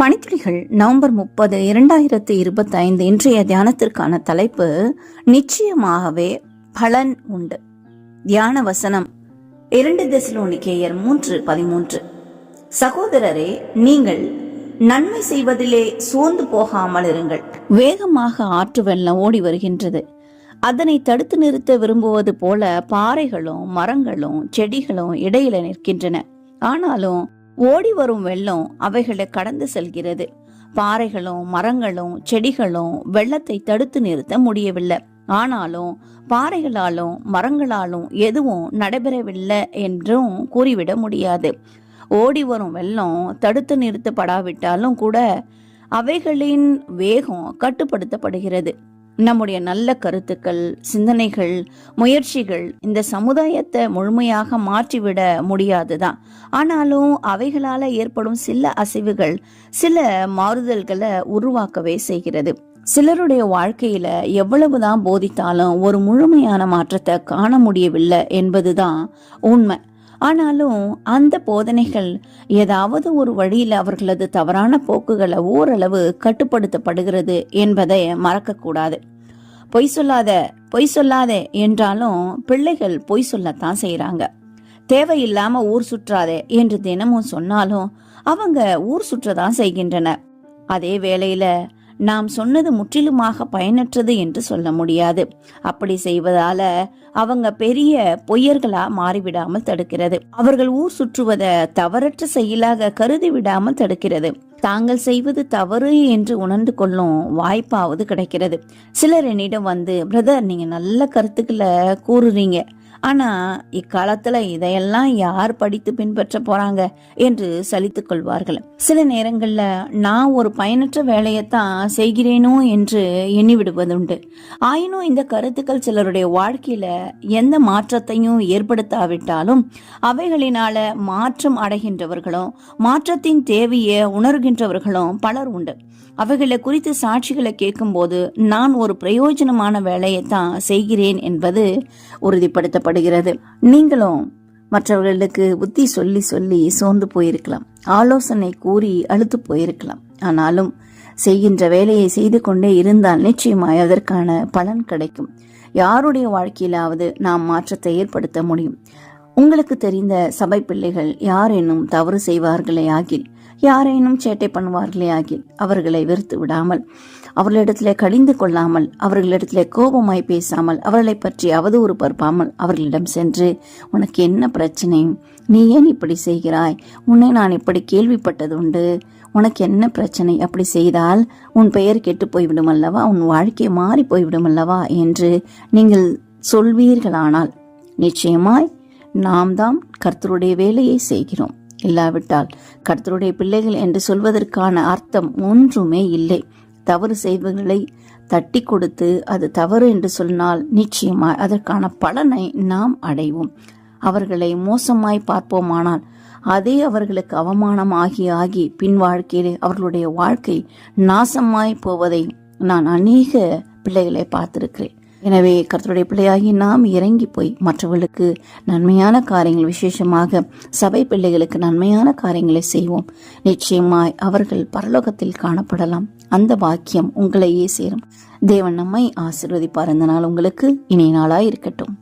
பணித்துளிகள் November 30, 2025 இன்றைய தியானத்திற்கான தலைப்பு நிச்சயமாகவே பலன் உண்டு. தியான வசனம் 2 தெசலோனிக்கேயர் 3:13. சகோதரரே, நீங்கள் நன்மை செய்வதிலே சோர்ந்து போகாமல் இருங்கள். வேகமாக ஆற்று வெள்ளம் ஓடி வருகின்றது. அதனை தடுத்து நிறுத்த விரும்புவது போல பாறைகளும் மரங்களும் செடிகளும் இடையில நிற்கின்றன. ஆனாலும் ஓடி வரும் வெள்ளம் அவைகளை கடந்து செல்கிறது. பாறைகளும் மரங்களும் செடிகளும் வெள்ளத்தை தடுத்து நிறுத்த முடியவில்லை. ஆனாலும் பாறைகளாலும் மரங்களாலும் எதுவும் நடைபெறவில்லை என்றும் கூறிவிட முடியாது. ஓடி வரும் வெள்ளம் தடுத்து நிறுத்தப்படாவிட்டாலும் கூட அவைகளின் வேகம் கட்டுப்படுத்தப்படுகிறது. நம்முடைய நல்ல கருத்துக்கள், சிந்தனைகள், முயற்சிகள் இந்த சமுதாயத்தை முழுமையாக மாற்றிவிட முடியாதுதான். ஆனாலும் அவைகளால ஏற்படும் சில அசைவுகள் சில மாறுதல்களை உருவாக்கவே செய்கிறது. சிலருடைய வாழ்க்கையில எவ்வளவுதான் போதித்தாலும் ஒரு முழுமையான மாற்றத்தை காண முடியவில்லை என்பதுதான் உண்மை. ஆனாலும் அந்த போதனைகள் ஏதாவது ஒரு வழியில் அவர்களது தவறான போக்குகளை ஓரளவு கட்டுப்படுத்தப்படுகிறது என்பதை மறக்கக்கூடாது. பொய் சொல்லாத என்றாலும் பிள்ளைகள் பொய் சொல்லத்தான் செய்யறாங்க. தேவையில்லாம ஊர் சுற்றாதே என்று தினமும் சொன்னாலும் அவங்க ஊர் சுற்றதான் செய்கின்றனர். அதே வேளையில நாம் சொன்னது முற்றிலுமாக பயனற்றது என்று சொல்ல முடியாது. அப்படி செய்வதால அவங்க பெரிய பொய்யர்களா மாறிவிடாமல் தடுக்கிறது. அவர்கள் ஊர் சுற்றுவதை தவறற்ற செயலாக கருதி விடாமல் தடுக்கிறது. தாங்கள் செய்வது தவறு என்று உணர்ந்து கொள்ளும் வாய்ப்பாவது கிடைக்கிறது. சிலர் என்னிடம் வந்து, பிரதர், நீங்க நல்ல கருத்துக்களை கூறுறீங்க, ஆனா இக்காலத்துல இதையெல்லாம் யார் படித்து பின்பற்ற போறாங்க என்று சலித்துக் கொள்வார்கள். சில நேரங்கள்ல நான் ஒரு பயனற்ற வேலையத்தான் செய்கிறேனோ என்று எண்ணிவிடுவதுண்டு. ஆயினும் இந்த கருத்துக்கள் சிலருடைய வாழ்க்கையில எந்த மாற்றத்தையும் ஏற்படுத்தாவிட்டாலும் அவைகளினால மாற்றம் அடைகின்றவர்களும் மாற்றத்தின் தேவையை உணர்கின்றவர்களும் பலர் உண்டு. அவைகளை குறித்து சாட்சிகளை கேட்கும் போது நான் ஒரு பிரயோஜனமான வேலையைத்தான் செய்கிறேன் என்பது உறுதிப்படுத்தப்படுகிறது. நீங்களும் மற்றவர்களுக்கு புத்தி சொல்லி சொல்லி சோர்ந்து போயிருக்கலாம், ஆலோசனை கூறி அழுத்து போயிருக்கலாம். ஆனாலும் செய்கின்ற வேலையை செய்து கொண்டே இருந்தால் நிச்சயமாய் அதற்கான பலன் கிடைக்கும். யாருடைய வாழ்க்கையிலாவது நாம் மாற்றத்தை ஏற்படுத்த முடியும். உங்களுக்கு தெரிந்த சபை பிள்ளைகள் யாரேனும் தவறு செய்வார்களே ஆகில், யாரேனும் சேட்டை பண்ணுவார்களே ஆகில், அவர்களை வெறுத்து விடாமல், அவர்களிடத்திலே கடிந்து கொள்ளாமல், அவர்களிடத்திலே கோபமாய் பேசாமல், அவர்களை பற்றி அவதூறு பரப்பாமல் அவர்களிடம் சென்று, உனக்கு என்ன பிரச்சனை, நீ ஏன் இப்படி செய்கிறாய், உன்னை நான் இப்படி கேள்விப்பட்டதுண்டு, உனக்கு என்ன பிரச்சனை, அப்படி செய்தால் உன் பெயர் கெட்டு போய்விடும் அல்லவா, உன் வாழ்க்கை மாறி போய்விடும் அல்லவா என்று நீங்கள் சொல்வீர்களானால் நிச்சயமாய் நாம் தான் கர்த்தருடைய வேலையை செய்கிறோம். இல்லாவிட்டால் கர்த்தருடைய பிள்ளைகள் என்று சொல்வதற்கான அர்த்தம் ஒன்றுமே இல்லை. தவறு செய்வர்களை தட்டி கொடுத்து அது தவறு என்று சொன்னால் நிச்சயமாய் அதற்கான பலனை நாம் அடைவோம். அவர்களை மோசமாய் பார்ப்போமானால் அதே அவர்களுக்கு அவமானம் ஆகி பின் வாழ்க்கையிலே அவர்களுடைய வாழ்க்கை நாசமாய் போவதை நான் அநேக பிள்ளைகளை பார்த்திருக்கிறேன். எனவே கர்த்தருடைய பிள்ளையாகி நாம் இறங்கி போய் மற்றவர்களுக்கு நன்மையான காரியங்கள், விசேஷமாக சபை பிள்ளைகளுக்கு நன்மையான காரியங்களை செய்வோம். நிச்சயமாய் அவர்கள் பரலோகத்தில் காணப்படலாம். அந்த பாக்கியம் உங்களையே சேரும். தேவன் நம்மை ஆசீர்வதிப்பார். இந்த நாள் உங்களுக்கு இனிய நாளாய் இருக்கட்டும்.